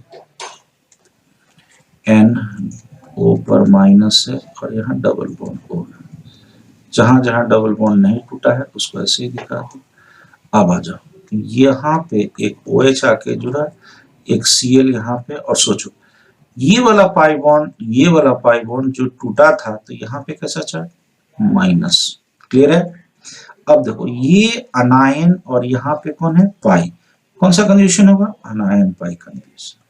NO पर माइनस है और यहाँ डबल बॉन्ड O, जहां जहां डबल बॉन्ड नहीं टूटा है उसको ऐसे ही दिखा दो। अब आ जाओ, यहाँ पे एक OH आके जुड़ा, एक Cl यहाँ पे, और सोचो ये वाला पाई बॉन्ड जो टूटा था तो यहाँ पे कैसा चार्ज, माइनस, क्लियर है। अब देखो ये अनायन और यहाँ पे कौन है, पाई, कौन सा कंजूगेशन होगा, अनायन पाई कंजूगेशन।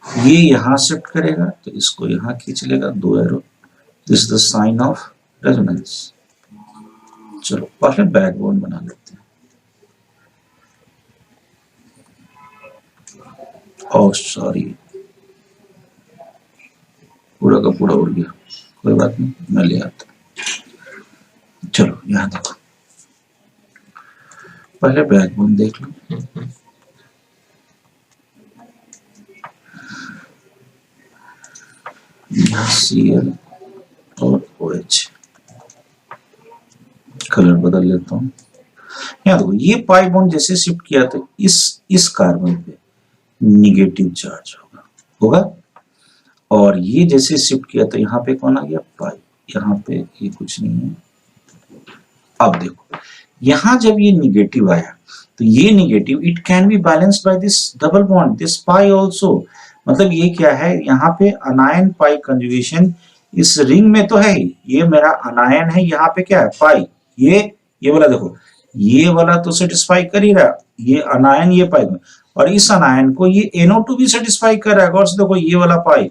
ये यहाँ शिफ्ट करेगा तो इसको यहाँ खींच लेगा, 2 arrow, this is the sign of resonance. चलो पहले बैकबोन बना लेते हैं। ओह सॉरी, पूरा का पूरा उड़ गया, कोई बात नहीं, मैं ले आता। चलो यहाँ देखो, पहले बैकबोन देख लो। यहाँ Cl और OH, कलर बदल लेता हूँ। यहाँ देखो, ये पाई बॉन्ड जैसे शिफ्ट किया तो इस कार्बन पे निगेटिव चार्ज होगा, और ये जैसे शिफ्ट किया तो यहाँ पे कौन आ गया, पाई। यहाँ पे ये कुछ नहीं है। अब देखो, यहाँ जब ये निगेटिव आया तो ये negative it can be balanced by this double bond, this pi also. मतलब ये क्या है, यहाँ पे अनायन पाई कंजुगेशन इस रिंग में तो है ही, ये मेरा अनायन है, यहाँ पे क्या है, पाई। ये वाला देखो, ये वाला तो सेटिस्फाई कर ही रहा, ये अनायन ये पाई, और इस अनायन को ये NO2 भी सेटिस्फाई कर रहा है। गौर से देखो, ये वाला पाई।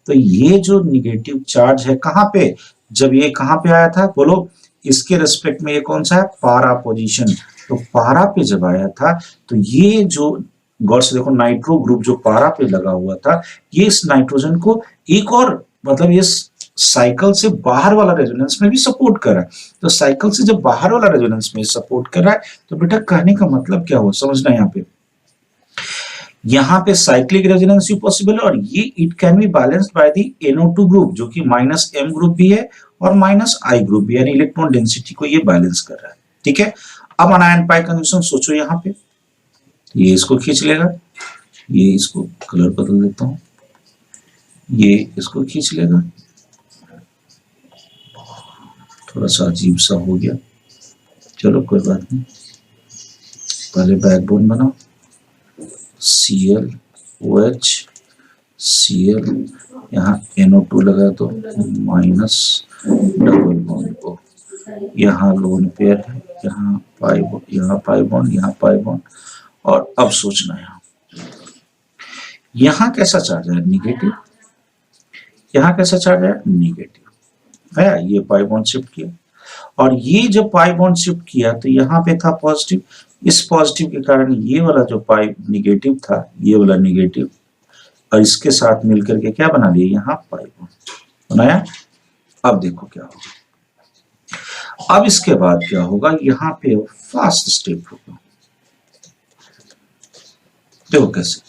तो ये जो निगेटिव चार्ज है कहाँ पे, जब ये कहाँ पे आया था बोलो, इसके रेस्पेक्ट में ये कौन सा है, पारा पोजीशन। तो पारा पे जब आया था तो ये जो, गौर से देखो, नाइट्रो ग्रुप जो पारा पे लगा हुआ था, ये इस नाइट्रोजन को एक और, मतलब ये साइकिल से बाहर वाला रेजोनेंस में भी सपोर्ट कर रहा है। तो साइकिल से जब बाहर वाला रेजोनेंस में सपोर्ट कर रहा है, तो बेटा कहने का मतलब क्या हुआ, समझना। यहाँ पे साइक्लिक रेजोनेंस भी पॉसिबल है, और ये it can be balanced by the NO2 group, जो कि -M ग्रुप भी है और -I ग्रुप भी, यानी इलेक्ट्रॉन डेंसिटी को ये बैलेंस कर रहा है। ठीक है, अब अनायन पाई कंजम्पशन सोचो, यहाँ पे ये इसको खींच लेगा, ये इसको कलर बदल देता हूं, ये इसको खींच लेगा, थोड़ा सा अजीब सा हो गया, चलो कोई बात नहीं। पहले बैकबोन बनाओ, Cl OH Cl, यहाँ NO2 लगा दो, माइनस डबल बॉन्ड को, यहाँ लोन पेयर है, यहाँ पाई बॉन्ड, यहाँ पाई बॉन्ड, यहाँ पाई बॉन्ड। और अब सोचना है, यहाँ कैसा चार्ज है, निगेटिव, यहाँ कैसा चार्ज है, निगेटिव है। ये पाई बॉन्ड शिफ्ट किया, और ये जब पाई बॉन्ड शिफ्ट किया तो यहाँ पे था पॉजिटिव, इस पॉजिटिव के कारण ये वाला जो पाई निगेटिव था, ये वाला निगेटिव, और इसके साथ मिलकर के क्या बना लिया, यहाँ पाई बॉन्ड बनाया। अब देखो क्या होगा, अब इसके बाद क्या होगा, यहाँ पे फास्ट स्टेप होगा। देखो कैसे,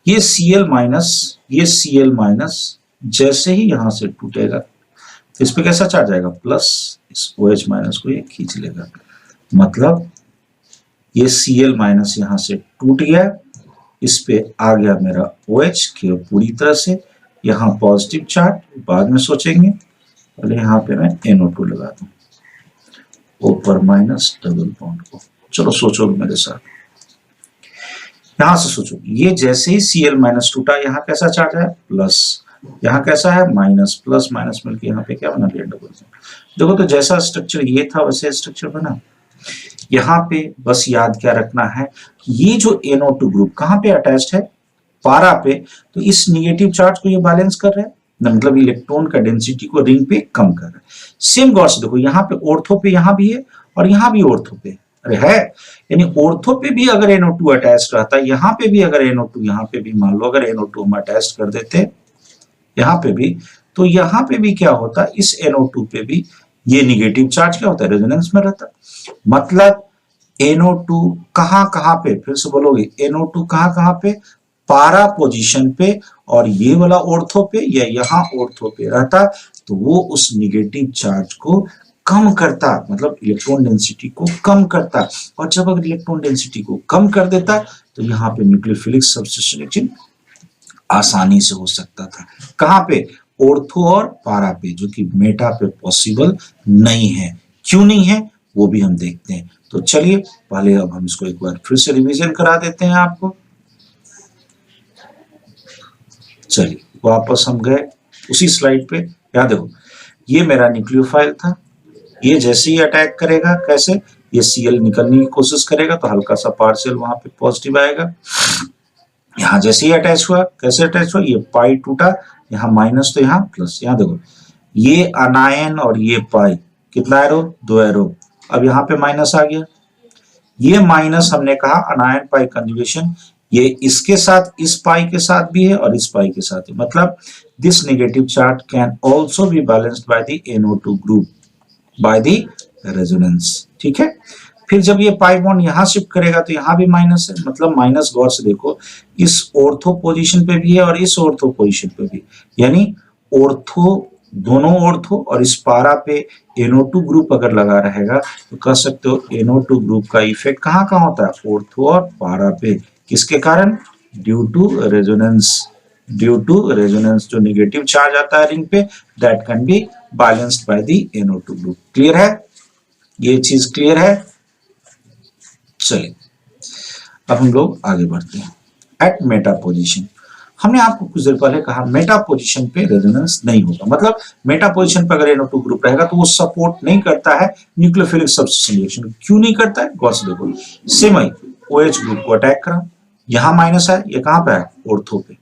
ये Cl माइनस जैसे ही यहां से टूटेगा तो इस पे कैसा चार्ज आएगा, प्लस, इस OH माइनस को ये खींच लेगा। मतलब ये Cl माइनस यहां से टूट गया, इस पे आ गया मेरा OH के पूरी तरह से, यहाँ पॉजिटिव चार्ज बाद में सोचेंगे, पहले यहाँ पे मैं NO2 लगा दूं, ऊपर माइनस डबल बॉन्ड को। चलो सोचो मेरे साथ, यहां से सोचो, ये जैसे ही Cl माइनस टूटा, यहाँ कैसा चार्ज है, प्लस, यहाँ कैसा है, माइनस, प्लस माइनस मिलकर यहाँ पे क्या बना लिया, डबल बॉन्ड। देखो तो जैसा स्ट्रक्चर ये था वैसे स्ट्रक्चर बना। यहाँ पे बस याद क्या रखना है, ये जो NO2 ग्रुप कहाँ पे अटैच्ड है, पारा पे, तो इस निगेटिव चार्ज को ये बैलेंस कर रहा है, मतलब इलेक्ट्रॉन का डेंसिटी को रिंग पे कम कर रहा है। सेम गौर से देखो, यहाँ पे ऑर्थो पे यहाँ भी है, और यहाँ भी ऑर्थो पे, अरे है, यानी ऑर्थो पे भी अगर NO2 अटैच रहता, यहाँ पे भी अगर NO2, यहाँ पे भी मान लो अगर NO2 हम अटैच कर देते यहाँ पे भी, तो यहाँ पे भी क्या होता, इस NO2 पे भी ये निगेटिव चार्ज क्या होता है, रेजोनेंस में रहता। मतलब NO2 कहाँ पे, फिर से बोलोगे, NO2 कहाँ पे, पारा पोजीशन पे, और ये वाला ऑर्थो पे या यहाँ ऑर्थो पे रहता, तो वो उस निगेटिव चार्ज को कम करता, मतलब इलेक्ट्रॉन डेंसिटी को कम करता। और जब अगर इलेक्ट्रॉन डेंसिटी को कम कर देता तो यहाँ पे न्यूक्लियोफिलिक सब्स्टिट्यूशन आसानी से हो सकता था। कहाँ पे, ऑर्थो और पारा पे, जो कि मेटा पे पॉसिबल नहीं है। क्यों नहीं है वो भी हम देखते हैं। तो चलिए पहले अब हम इसको एक बार फिर से रिवीजन करा देते हैं आपको। चलिए वापस हम गए उसी स्लाइड पे। यहाँ देखो, ये मेरा न्यूक्लियोफाइल था, ये जैसे ही अटैक करेगा, कैसे, ये Cl निकलने की कोशिश करेगा तो हल्का सा पार्शियल वहां पे पॉजिटिव आएगा। यहाँ जैसे ही अटैच हुआ, कैसे अटैच हुआ, ये पाई टूटा, यहाँ माइनस तो यहाँ प्लस। यहाँ देखो, ये अनायन और ये पाई, कितना एरो, 2 एरो। अब यहाँ पे माइनस आ गया, ये माइनस हमने कहा अनायन पाई कंजुगेशन, ये इसके साथ इस पाई के साथ भी है और इस पाई के साथ है, मतलब this negative charge can also be balanced by the NO2 group by the resonance. ठीक है, फिर जब ये पाई बॉन्ड यहां शिफ्ट करेगा तो यहां भी माइनस है, मतलब माइनस गौर से देखो, इस ऑर्थो पोजीशन पे भी है और इस ऑर्थो पोजीशन पे भी, यानी ऑर्थो, दोनों ऑर्थो और इस पारा पे NO2 ग्रुप अगर लगा रहेगा तो कह सकते हो NO2 ग्रुप का इफेक्ट कहाँ कहाँ होता है, ऑर्थो और पारा पे, किसके कारण, due to resonance, due to resonance, जो नेगेटिव चार्ज आता है रिंग पे that can be balanced by the NO2 group. Clear है, ये चीज क्लियर है। चलिए अब हम लोग आगे बढ़ते हैं। एट मेटा पोजीशन, हमने आपको कुछ देर पहले कहा मेटा पोजीशन पे रेजोनेंस नहीं होगा, मतलब मेटा पोजीशन पे अगर NO2 ग्रुप रहेगा तो वो सपोर्ट नहीं करता है न्यूक्लियोफिलिक सब्स्टिट्यूशन रिएक्शन। क्यों नहीं करता है, गौर से देखो, सेम ही OH ग्रुप को अटैक करा, यहां माइनस है, ये कहां पे है, ऑर्थो पे।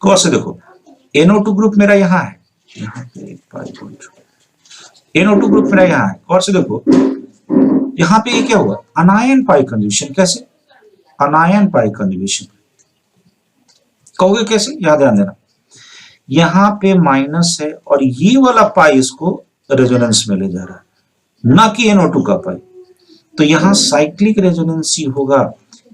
गौर से देखो NO2 ग्रुप मेरा यहाँ है, यहाँ पे एक पाई बॉन्ड, NO2 ग्रुप मेरा यहाँ है, गौर से देखो यहाँ पे ये क्या हुआ, अनायन पाई कंजुगेशन। कैसे, अनायन पाई कंजुगेशन कहोगे कैसे, याद ध्यान देना, यहाँ पे माइनस है और ये वाला पाई इसको रेजोनेंस में ले जा रहा है, ना कि NO2 का पाई, तो यहाँ साइक्लिक रेजोनेंस ही होगा।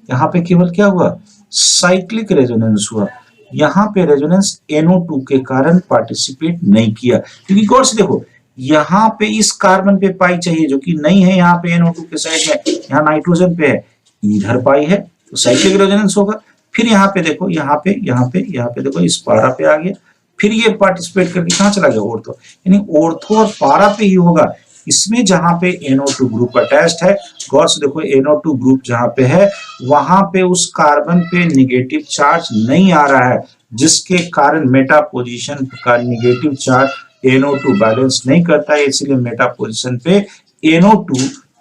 यहाँ पे केवल क्या हुआ, साइक्लिक रेजोनेंस हुआ, यहाँ पे रेजोनेंस NO2 के कारण पार्टिसिपेट नहीं किया, क्योंकि गौर से देखो यहाँ पे इस कार्बन पे पाई चाहिए जो कि नहीं है, यहाँ पे NO2 के साइड में, यहाँ नाइट्रोजन पे है, इधर पाई है तो साइक्लिक रेजोनेंस होगा। फिर यहाँ पे देखो, यहाँ पे देखो इस पारा पे आ गया, फिर ये पार्टिसिपेट करके कहाँ चला गया, ऑर्थो, यानी ऑर्थो और पारा पे ही होगा, इसमें जहां पे NO2 ग्रुप अटैच्ड है। गौर से देखो NO2 ग्रुप जहां पे है वहां पे उस कार्बन पे निगेटिव चार्ज नहीं आ रहा है, जिसके कारण मेटा पोजीशन का निगेटिव चार्ज NO2 बैलेंस नहीं करता है, इसलिए मेटा पोजीशन पे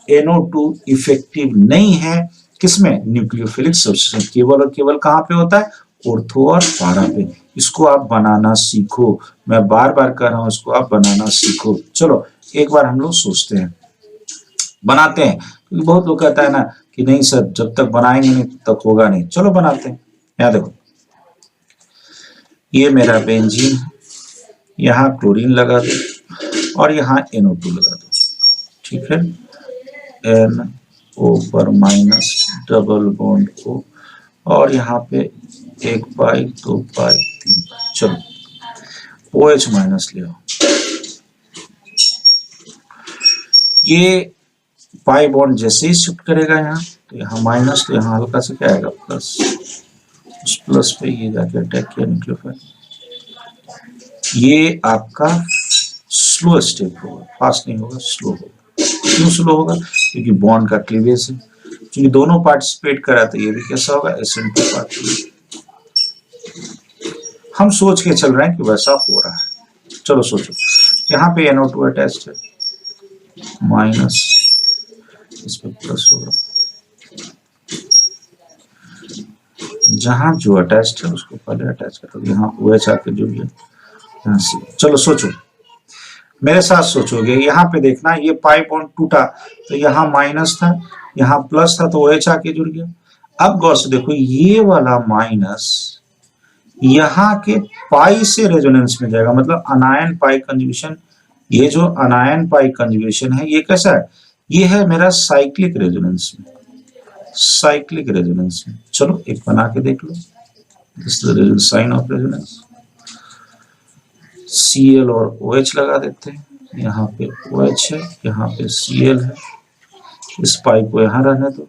NO2 इफेक्टिव नहीं है, किसमें, न्यूक्लियोफिलिक सब्स्टिट्यूशन, केवल और केवल कहां पे होता है, ऑर्थो और पारा पे। इसको आप बनाना सीखो, मैं बार बार कह रहा हूं, इसको आप बनाना सीखो। चलो एक बार हम लोग सोचते हैं, बनाते हैं, क्योंकि बहुत लोग कहता है ना कि नहीं सर जब तक बनाएंगे नहीं तब तक होगा नहीं। चलो बनाते हैं। यहाँ देखो ये मेरा बेंजीन है, यहाँ क्लोरीन लगा दो और यहाँ NO2 लगा दो, ठीक है, NO पर माइनस डबल बॉन्ड O और यहाँ पे 1 पाई 2 पाई 3 पाई, चलो OH माइनस ले आओ, ये पाई बॉन्ड जैसे ही शिफ्ट करेगा यहाँ तो यहाँ माइनस, तो यहाँ हल्का से क्या आएगा, प्लस, उस प्लस पे ये जाके अटैक किया न्यूक्लियोफाइल। ये आपका स्लो स्टेप होगा, फास्ट नहीं होगा, स्लो होगा। क्यों स्लो होगा, क्योंकि बॉन्ड का क्लीवेज है, क्योंकि दोनों पार्टिसिपेट करा तो ये भी कैसा होगा, SN2 पार्ट। हम सोच के चल रहे हैं कि वैसा हो रहा है। चलो सोचो, यहाँ पे NO2 अटैच्ड है, माइनस इस पे प्लस होगा, जहां जो अटैच्ड है उसको पहले अटैच करो, यहाँ OH आके जुड़ गया यहाँ से। चलो सोचो, मेरे साथ सोचोगे, यहाँ पे देखना ये पाई बॉन्ड टूटा तो यहाँ माइनस था, यहाँ प्लस था, तो OH आके जुड़ गया। अब गौर से देखो ये वाला माइनस यहाँ के पाई से रेजोनेंस में जाएगा, मतलब अनायन पाई कंजुगेशन। ये जो अनायन पाई कंजुगेशन है ये कैसा है, ये है मेरा साइक्लिक रेजोनेंस में, साइक्लिक रेजोनेंस में। चलो एक बना के देख लो, this is the sign of resonance. Cl और OH लगा देते हैं, यहाँ पे OH है, यहाँ पे Cl है, इस पाई को यहाँ रहने दो,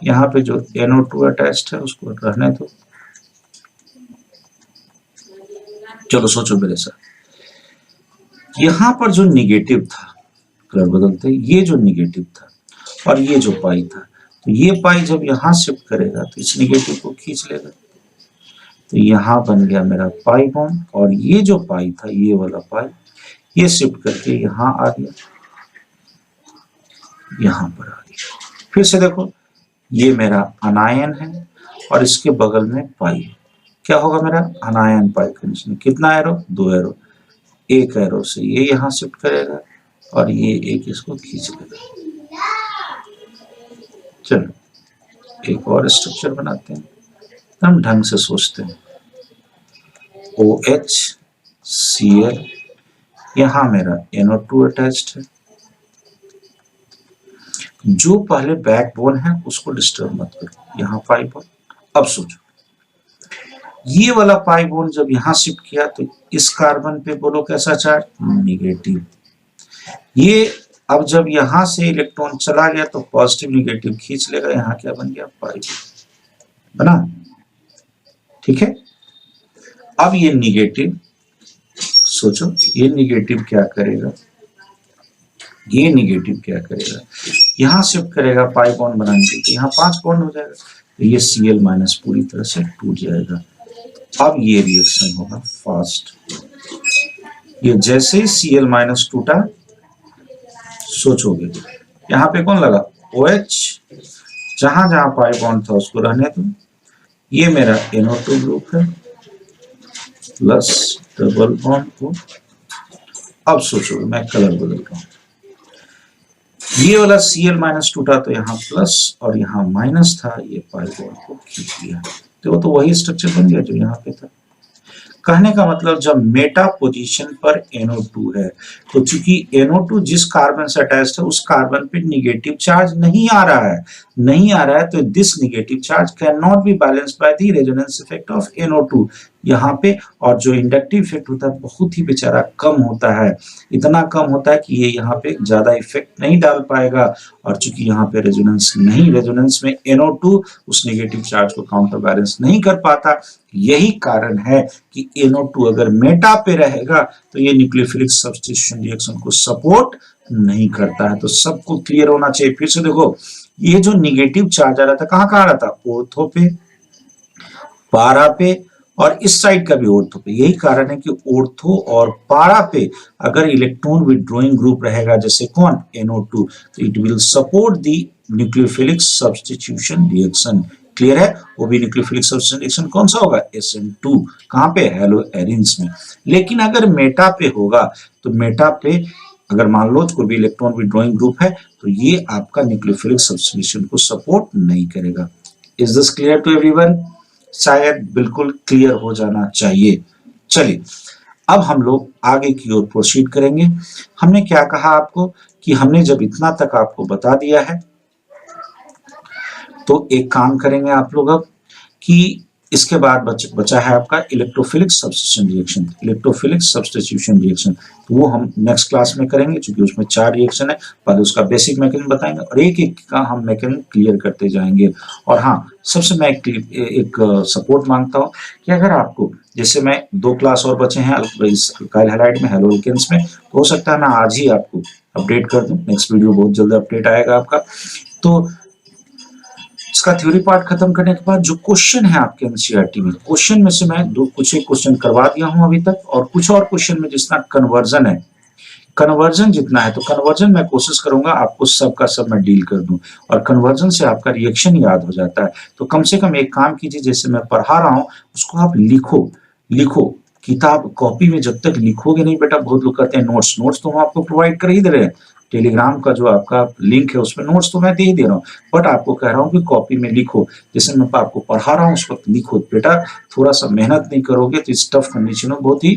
यहाँ पे जो NO2 अटैच्ड है उसको रहने दो। चलो सोचो मेरे साथ, यहाँ पर जो निगेटिव था, कलर बदलते, ये जो निगेटिव था और ये जो पाई था, तो ये पाई जब यहाँ शिफ्ट करेगा तो इस निगेटिव को खींच लेगा, तो यहाँ बन गया मेरा पाई बॉन्ड, और ये जो पाई था, ये वाला पाई, ये शिफ्ट करके यहाँ आ गया, यहाँ पर आ गया। फिर से देखो ये मेरा अनायन है और इसके बगल में पाई है, क्या होगा मेरा अनायन पाई कंडीशन, कितना एरो, 2 एरो, एक एरो से ये यहां शिफ्ट करेगा और ये एक इसको खींच लेगा। चलो एक और स्ट्रक्चर बनाते हैं, हम ढंग से सोचते हैं। OHCl, यहां मेरा NO2 अटैच्ड है। जो पहले बैकबोन है उसको डिस्टर्ब मत करो, यहां पाई बोन। अब सोचो ये वाला पाई बोन जब यहां शिफ्ट किया तो इस कार्बन पे बोलो कैसा चार्ज, निगेटिव। ये अब जब यहां से इलेक्ट्रॉन चला गया तो पॉजिटिव निगेटिव खींच लेगा, यहां क्या बन गया, पाई बना। ठीक है, अब ये निगेटिव सोचो, ये निगेटिव क्या करेगा, ये निगेटिव क्या करेगा, यहां शिफ्ट करेगा पाई बॉन्ड बनाने के लिए, यहाँ 5 बॉन्ड हो जाएगा, तो ये Cl माइनस पूरी तरह से टूट जाएगा। अब ये रिएक्शन होगा फास्ट। ये जैसे ही Cl माइनस टूटा, सोचोगे यहाँ पे कौन लगा, OH, जहां जहां पाई बॉन्ड था उसको रहने दो। ये मेरा NO2 ग्रुप है प्लस डबल बॉन्ड को। अब सोचो मैं कलर बदलता हूं, ये वाला Cl माइनस टूटा तो यहाँ प्लस और यहाँ माइनस था, ये पाई बॉन्ड को खींच लिया, तो वही स्ट्रक्चर बन गया जो यहाँ पे था। कहने का मतलब जब मेटा पोजीशन पर NO2 है तो चूंकि NO2 जिस कार्बन से अटैच्ड है उस कार्बन पे निगेटिव चार्ज नहीं आ रहा है, तो this negative charge can not be balanced by the resonance effect of NO2 यहाँ पे। और जो इंडक्टिव इफेक्ट होता है बहुत ही बेचारा कम होता है, इतना कम होता है कि ये यहाँ पे ज्यादा इफेक्ट नहीं डाल पाएगा। और चूंकि यहाँ पे रेजोनेंस में NO2 उस निगेटिव चार्ज को काउंटर बैलेंस नहीं कर पाता, यही कारण है कि NO2 अगर मेटा पे रहेगा तो ये न्यूक्लियोफिलिक सब्स्टिट्यूशन रिएक्शन को सपोर्ट नहीं करता है। तो सबको क्लियर होना चाहिए। फिर से देखो, ये जो निगेटिव चार्ज आ रहा था कहाँ आ रहा था, ऑर्थो पे, पारा पे और इस साइड का भी ऑर्थो पे। यही कारण है कि ऑर्थो और पारा पे अगर इलेक्ट्रॉन विड्रॉइंग ग्रुप रहेगा जैसे कौन, NO2, तो it will support the nucleophilic substitution reaction. Clear है, वो भी न्यूक्लियोफिलिक सब्स्टिट्यूशन रिएक्शन कौन सा होगा, SN2, कहां पे, हेलो एरिन्स में। लेकिन अगर मेटा पे होगा तो मेटा पे अगर मान लो कोई भी इलेक्ट्रॉन विड्रॉइंग ग्रुप है तो ये आपका न्यूक्लियोफिलिक सब्स्टिट्यूशन को सपोर्ट नहीं करेगा। Is this clear to everyone? शायद बिल्कुल क्लियर हो जाना चाहिए। चलिए अब हम लोग आगे की ओर प्रोसीड करेंगे। हमने क्या कहा आपको कि हमने जब इतना तक आपको बता दिया है तो एक काम करेंगे आप लोग अब कि इसके बाद बचा है आपका इलेक्ट्रोफिलिक सब्स्टिट्यूशन रिएक्शन। तो वो हम नेक्स्ट क्लास में करेंगे, क्योंकि उसमें 4 रिएक्शन है। पहले उसका बेसिक मैकेनिज्म बताएंगे और एक एक का हम मैकेनिज्म क्लियर करते जाएंगे। और हाँ, सबसे मैं एक सपोर्ट मांगता हूँ कि अगर आपको, जैसे मैं 2 क्लास और बचे हैं अल्काइल हैलाइड में, हेलो एल्केन्स में, तो हो सकता है मैं आज ही आपको अपडेट कर दूं। नेक्स्ट वीडियो बहुत जल्द अपडेट आएगा आपका। तो इसका थ्योरी पार्ट खत्म करने के बाद जो क्वेश्चन है आपके एनसीईआरटी में, क्वेश्चन में से मैं कुछ एक क्वेश्चन करवा दिया हूं अभी तक, और कुछ और क्वेश्चन में जितना कन्वर्जन है, कन्वर्जन जितना है, तो कन्वर्जन मैं कोशिश करूंगा आपको सब का सब मैं डील कर दूं। और कन्वर्जन से आपका रिएक्शन याद हो जाता है। तो कम से कम एक काम कीजिए, जैसे मैं पढ़ा रहा हूं उसको आप लिखो किताब कॉपी में। जब तक लिखोगे नहीं बेटा, बहुत लोग कहते हैं नोट्स तो हम आपको प्रोवाइड कर ही दे रहे हैं, टेलीग्राम का जो आपका लिंक है उसमें नोट्स तो मैं दे ही दे रहा हूँ, बट आपको कह रहा हूँ कि कॉपी में लिखो। जैसे मैं आपको पढ़ा रहा हूँ उस वक्त लिखो बेटा। थोड़ा सा मेहनत नहीं करोगे तो इस टफ कंडीशन में, बहुत ही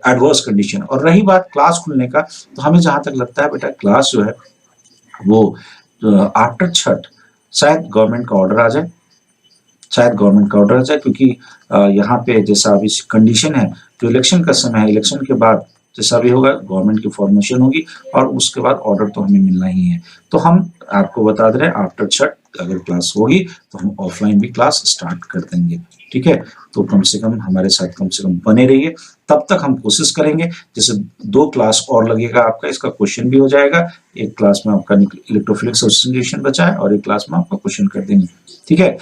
एडवर्स कंडीशन। और रही बात क्लास खुलने का, तो हमें जहां तक लगता है बेटा क्लास जो है वो आफ्टर छठ शायद गवर्नमेंट का ऑर्डर आ जाए, क्योंकि यहाँ पे जैसा अभी कंडीशन है, जो इलेक्शन का समय है, इलेक्शन के बाद जैसा भी होगा गवर्नमेंट की फॉर्मेशन होगी और उसके बाद ऑर्डर तो हमें मिलना ही है। तो हम आपको बता दे रहे हैं आफ्टर छठ अगर क्लास होगी तो हम ऑफलाइन भी क्लास स्टार्ट कर देंगे। ठीक है, तो कम से कम हमारे साथ कम से कम बने रहिए। तब तक हम कोशिश करेंगे, जैसे 2 क्लास और लगेगा आपका, इसका क्वेश्चन भी हो जाएगा। एक क्लास में आपका इलेक्ट्रोफिलिक सब्स्टिट्यूशन बचा है और एक क्लास में आपका क्वेश्चन कर देंगे। ठीक है,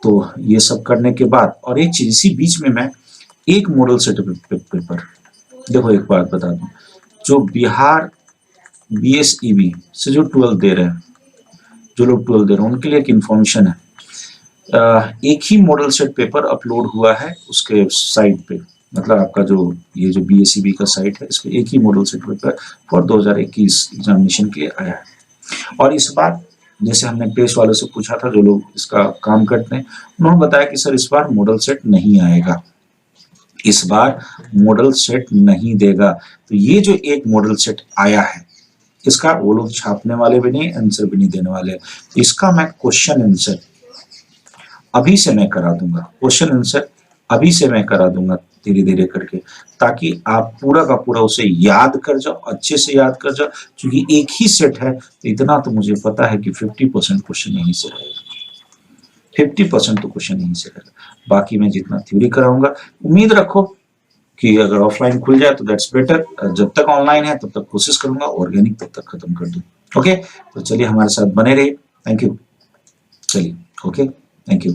तो ये सब करने के बाद, और एक चीज इसी बीच में मैं एक मॉडल सेट पेपर, देखो एक बात बता दूं, जो बिहार BSEB से जो 12 दे रहे हैं, जो लोग 12 दे रहे हैं उनके लिए एक इंफॉर्मेशन है। एक ही मॉडल सेट पेपर अपलोड हुआ है उसके साइट पे, मतलब आपका जो ये जो BACB का साइट है, इसमें एक ही model set paper for 2021 examination के आया है। और इस बार जैसे हमने प्रेस वालों से पूछा था, जो लोग इसका काम करते हैं, उन्होंने बताया कि सर इस बार मॉडल सेट नहीं आएगा, इस बार मॉडल सेट नहीं देगा। तो ये जो एक मॉडल सेट आया है, इसका वो लोग छापने वाले भी नहीं, आंसर भी नहीं देने वाले। इसका मैं क्वेश्चन आंसर अभी से मैं करा दूंगा, क्वेश्चन आंसर अभी से मैं करा दूंगा धीरे धीरे करके, ताकि आप पूरा का पूरा उसे याद कर जाओ, अच्छे से याद कर जाओ। क्योंकि एक ही सेट है, तो इतना तो मुझे पता है कि 50% क्वेश्चन यहीं से रहेगा, 50% तो क्वेश्चन यहीं से रहेगा। बाकी मैं जितना थ्योरी कराऊंगा, उम्मीद रखो कि अगर ऑफलाइन खुल जाए तो दैट्स बेटर, जब तक ऑनलाइन है तब तक कोशिश करूंगा ऑर्गेनिक तब तक खत्म कर दूं। ओके, तो चलिए हमारे साथ बने रहिए। Thank you. चलिए, ओके, थैंक यू।